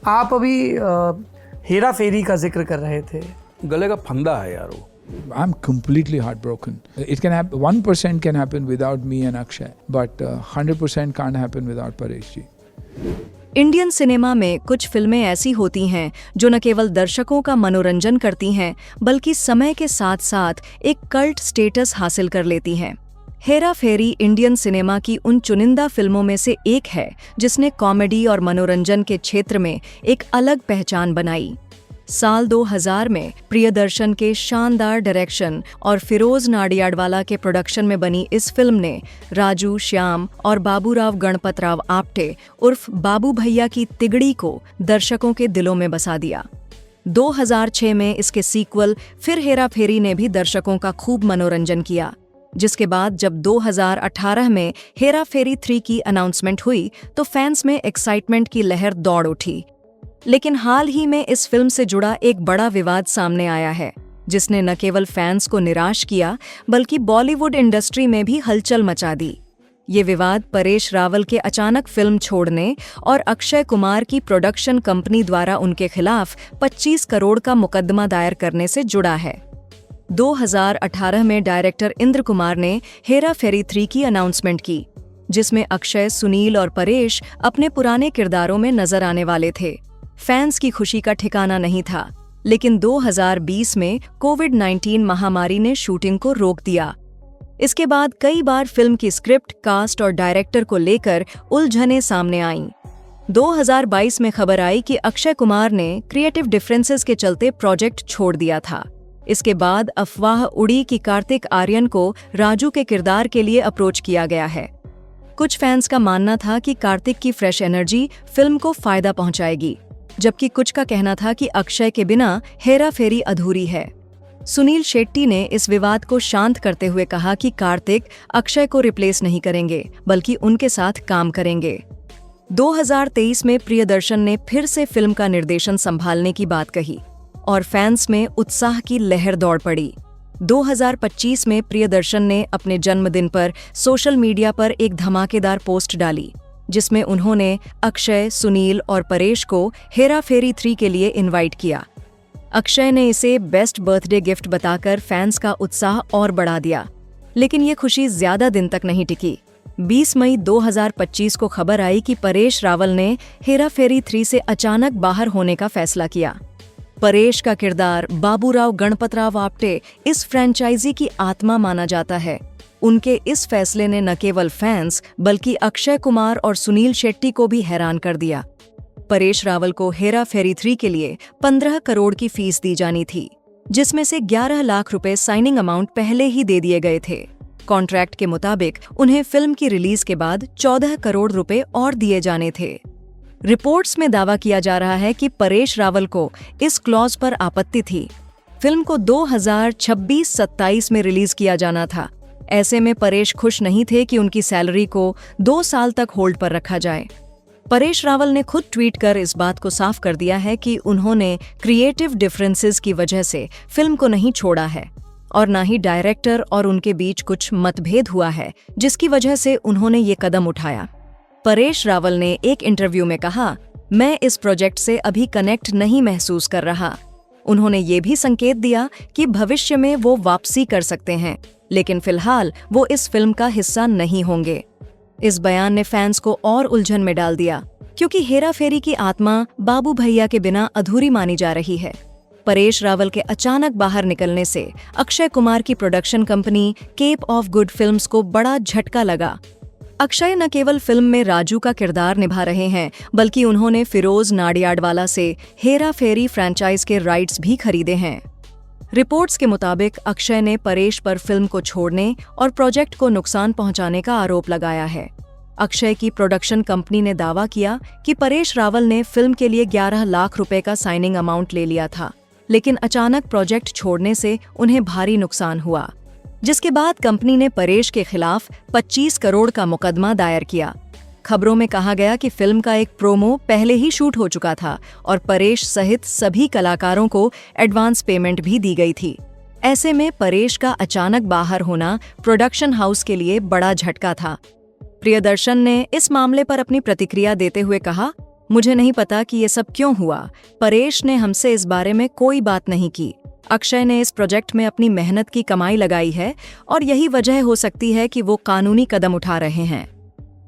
आप अभी हेरा फेरी का जिक्र कर रहे थे, गले का फंदा है यार वो। I'm completely heartbroken. It can happen, 1% can happen without me and Akshay, but 100% can't happen without Paresh ji. Indian cinema में कुछ फिल्में ऐसी होती हैं जो न केवल दर्शकों का मनोरंजन करती हैं, बल्कि समय के साथ साथ एक कल्ट स्टेटस हासिल कर लेती हैं। हेरा फेरी इंडियन सिनेमा की उन चुनिंदा फिल्मों में से एक है जिसने कॉमेडी और मनोरंजन के क्षेत्र में एक अलग पहचान बनाई। साल 2000 में प्रियदर्शन के शानदार डायरेक्शन और फिरोज नाडियाडवाला के प्रोडक्शन में बनी इस फिल्म ने राजू श्याम और बाबूराव गणपतराव आप्टे उर्फ बाबू भैया की तिगड़ी को दर्शकों के दिलों में बसा दिया। 2006 में इसके सीक्वल फिर हेरा फेरी ने भी दर्शकों का खूब मनोरंजन किया, जिसके बाद जब 2018 में हेरा फेरी 3 की अनाउंसमेंट हुई तो फैंस में एक्साइटमेंट की लहर दौड़ उठी। लेकिन हाल ही में इस फिल्म से जुड़ा एक बड़ा विवाद सामने आया है, जिसने न केवल फैंस को निराश किया बल्कि बॉलीवुड इंडस्ट्री में भी हलचल मचा दी। ये विवाद परेश रावल के अचानक फिल्म छोड़ने और अक्षय कुमार की प्रोडक्शन कंपनी द्वारा उनके खिलाफ 25 करोड़ का मुकदमा दायर करने से जुड़ा है। 2018 में डायरेक्टर इंद्र कुमार ने हेरा फेरी 3 की अनाउंसमेंट की, जिसमें अक्षय, सुनील और परेश अपने पुराने किरदारों में नजर आने वाले थे। फैंस की खुशी का ठिकाना नहीं था, लेकिन 2020 में कोविड-19 महामारी ने शूटिंग को रोक दिया। इसके बाद कई बार फिल्म की स्क्रिप्ट, कास्ट और डायरेक्टर को लेकर उलझनें सामने आईं। 2022 में खबर आई कि अक्षय कुमार ने क्रिएटिव डिफरेंसेस के चलते प्रोजेक्ट छोड़ दिया था। इसके बाद अफवाह उड़ी कि कार्तिक आर्यन को राजू के किरदार के लिए अप्रोच किया गया है। कुछ फैंस का मानना था कि कार्तिक की फ्रेश एनर्जी फिल्म को फायदा पहुंचाएगी, जबकि कुछ का कहना था कि अक्षय के बिना हेरा फेरी अधूरी है। सुनील शेट्टी ने इस विवाद को शांत करते हुए कहा कि कार्तिक अक्षय को रिप्लेस नहीं करेंगे, बल्कि उनके साथ काम करेंगे। 2023 में प्रियदर्शन ने फिर से फिल्म का निर्देशन संभालने की बात कही और फैंस में उत्साह की लहर दौड़ पड़ी। 2025 में प्रियदर्शन ने अपने जन्मदिन पर सोशल मीडिया पर एक धमाकेदार पोस्ट डाली, जिसमें उन्होंने अक्षय, सुनील और परेश को हेरा फेरी 3 के लिए इनवाइट किया। अक्षय ने इसे बेस्ट बर्थडे गिफ्ट बताकर फैंस का उत्साह और बढ़ा दिया, लेकिन ये खुशी ज्यादा दिन तक नहीं टिकी। 20 मई 2025 को खबर आई कि परेश रावल ने हेरा फेरी 3 से अचानक बाहर होने का फैसला किया। परेश का किरदार बाबूराव गणपतराव आप्टे इस फ्रेंचाइजी की आत्मा माना जाता है। उनके इस फैसले ने न केवल फैंस बल्कि अक्षय कुमार और सुनील शेट्टी को भी हैरान कर दिया। परेश रावल को हेरा फेरी 3 के लिए 15 करोड़ की फीस दी जानी थी, जिसमें से 11 लाख रुपए साइनिंग अमाउंट पहले ही दे दिए गए थे। कॉन्ट्रैक्ट के मुताबिक उन्हें फिल्म की रिलीज के बाद 14 करोड़ रुपए और दिए जाने थे। रिपोर्ट्स में दावा किया जा रहा है कि परेश रावल को इस क्लॉज पर आपत्ति थी। फिल्म को 2026-27 में रिलीज किया जाना था। ऐसे में परेश खुश नहीं थे कि उनकी सैलरी को 2 साल तक होल्ड पर रखा जाए। परेश रावल ने खुद ट्वीट कर इस बात को साफ कर दिया है कि उन्होंने क्रिएटिव डिफरेंसेस की वजह से फिल्म को नहीं छोड़ा है और न ही डायरेक्टर और उनके बीच कुछ मतभेद हुआ है, जिसकी वजह से उन्होंने ये कदम उठाया। परेश रावल ने एक इंटरव्यू में कहा, मैं इस प्रोजेक्ट से अभी कनेक्ट नहीं महसूस कर रहा। उन्होंने ये भी संकेत दिया कि भविष्य में वो वापसी कर सकते हैं, लेकिन फिलहाल वो इस फिल्म का हिस्सा नहीं होंगे। इस बयान ने फैंस को और उलझन में डाल दिया, क्योंकि हेरा फेरी की आत्मा बाबू भैया के बिना अधूरी मानी जा रही है। परेश रावल के अचानक बाहर निकलने से अक्षय कुमार की production company Cape of Good Films को बड़ा झटका लगा। अक्षय न केवल फिल्म में राजू का किरदार निभा रहे हैं, बल्कि उन्होंने फिरोज नाडियाडवाला से हेरा फेरी फ्रेंचाइज के राइट्स भी खरीदे हैं। रिपोर्ट्स के मुताबिक अक्षय ने परेश पर फिल्म को छोड़ने और प्रोजेक्ट को नुकसान पहुंचाने का आरोप लगाया है। अक्षय की प्रोडक्शन कंपनी ने दावा किया कि परेश रावल ने फिल्म के लिए 11 लाख रुपए का साइनिंग अमाउंट ले लिया था, लेकिन अचानक प्रोजेक्ट छोड़ने से उन्हें भारी नुकसान हुआ, जिसके बाद कंपनी ने परेश के खिलाफ 25 करोड़ का मुकदमा दायर किया। खबरों में कहा गया कि फिल्म का एक प्रोमो पहले ही शूट हो चुका था और परेश सहित सभी कलाकारों को एडवांस पेमेंट भी दी गई थी। ऐसे में परेश का अचानक बाहर होना प्रोडक्शन हाउस के लिए बड़ा झटका था। प्रियदर्शन ने इस मामले पर अपनी प्रतिक्रिया देते हुए कहा, मुझे नहीं पता कि ये सब क्यों हुआ। परेश ने हमसे इस बारे में कोई बात नहीं की। अक्षय ने इस प्रोजेक्ट में अपनी मेहनत की कमाई लगाई है और यही वजह हो सकती है कि वो कानूनी कदम उठा रहे हैं।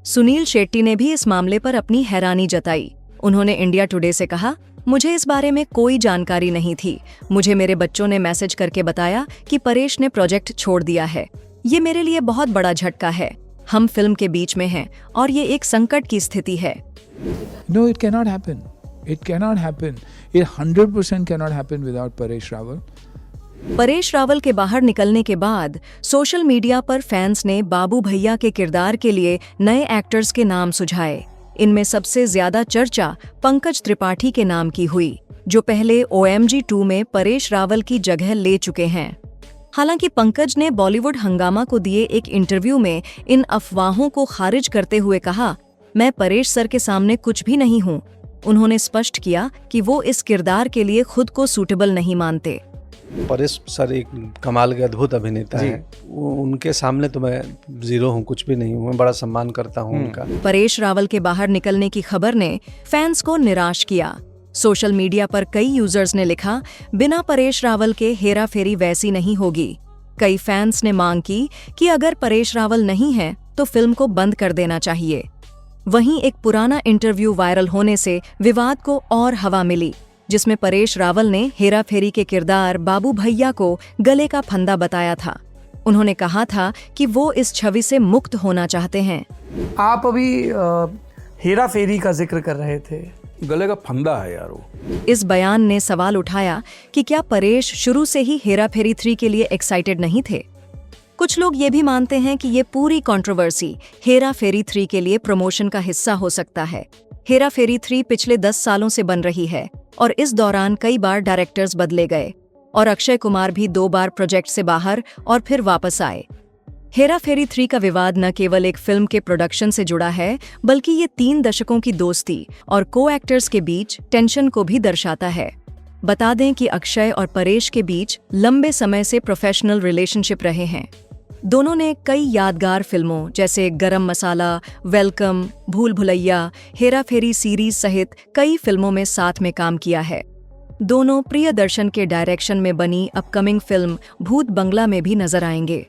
सुनील शेट्टी ने भी इस मामले पर अपनी हैरानी जताई। उन्होंने इंडिया टुडे से कहा, मुझे इस बारे में कोई जानकारी नहीं थी। मुझे मेरे बच्चों ने मैसेज करके बताया कि परेश ने प्रोजेक्ट छोड़ दिया है। ये मेरे लिए बहुत बड़ा झटका है। हम फिल्म के बीच में हैं और ये एक संकट की स्थिति है। No, it cannot happen. It cannot happen. It 100% cannot happen without Paresh Rawal. Paresh Rawal के बाहर निकलने के बाद सोशल मीडिया पर फैंस ने बाबू भैया के किरदार के लिए नए एक्टर्स के नाम सुझाए। इनमें सबसे ज्यादा चर्चा पंकज त्रिपाठी के नाम की हुई, जो पहले OMG 2 में परेश रावल की जगह ले चुके हैं। हालांकि पंकज ने बॉलीवुड हंगामा को दिए एक इंटरव्यू में इन अफवाहों को खारिज करते हुए कहा, मैं परेश सर के सामने कुछ भी नहीं हूं। उन्होंने स्पष्ट किया कि वो इस किरदार के लिए खुद को सूटेबल नहीं मानते। परेश सर एक कमाल के अद्भुत अभिनेता हैं। उनके सामने तो मैं जीरो हूँ, कुछ भी नहीं हूँ। मैं बड़ा सम्मान करता हूँ उनका। परेश रावल के बाहर निकलने की खबर ने फैंस को निराश किया। सोशल मीडिया पर कई यूजर्स ने लिखा, बिना परेश रावल के हेरा फेरी वैसी नहीं होगी। कई फैंस ने मांग की कि अगर परेश रावल नहीं है तो फिल्म को बंद कर देना चाहिए। वहीं एक पुराना इंटरव्यू वायरल होने से विवाद को और हवा मिली, जिसमें परेश रावल ने हेरा फेरी के किरदार बाबू भैया को गले का फंदा बताया था। उन्होंने कहा था कि वो इस छवि से मुक्त होना चाहते हैं। आप अभी हेरा फेरी का जिक्र कर रहे थे। गले का फंदा है यार वो। इस बयान ने सवाल उठाया कि क्या परेश शुरू से ही हेरा फेरी 3 के लिए एक्साइटेड नहीं थे। कुछ लोग ये भी मानते हैं कि ये पूरी कंट्रोवर्सी हेरा फेरी 3 के लिए प्रमोशन का हिस्सा हो सकता है। हेरा फेरी 3 पिछले 10 सालों से बन रही है और इस दौरान कई बार डायरेक्टर्स बदले गए और अक्षय कुमार भी 2 बार प्रोजेक्ट से बाहर और फिर वापस आए। हेरा फेरी 3 का विवाद न केवल एक फिल्म के प्रोडक्शन से जुड़ा है, बल्कि ये 3 दशकों की दोस्ती और को एक्टर्स के बीच टेंशन को भी दर्शाता है। बता दें कि अक्षय और परेश के बीच लंबे समय से प्रोफेशनल रिलेशनशिप रहे हैं। दोनों ने कई यादगार फिल्मों जैसे गरम मसाला, वेलकम, भूल भुलैया, हेरा फेरी सीरीज सहित कई फिल्मों में साथ में काम किया है। दोनों प्रियदर्शन के डायरेक्शन में बनी अपकमिंग फिल्म भूत बंगला में भी नजर आएंगे।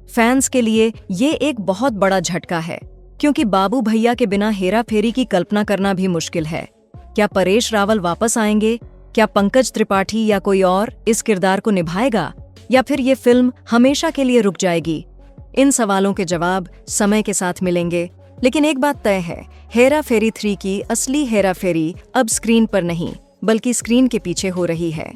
फैंस के लिए ये एक बहुत बड़ा झटका है, क्योंकि बाबू भैया के बिना हेरा फेरी की कल्पना करना भी मुश्किल है। क्या परेश रावल वापस आएंगे? क्या पंकज त्रिपाठी या कोई और इस किरदार को निभाएगा, या फिर ये फिल्म हमेशा के लिए रुक जाएगी? इन सवालों के जवाब समय के साथ मिलेंगे, लेकिन एक बात तय है, हेरा फेरी 3 की असली हेरा फेरी अब स्क्रीन पर नहीं, बल्कि स्क्रीन के पीछे हो रही है।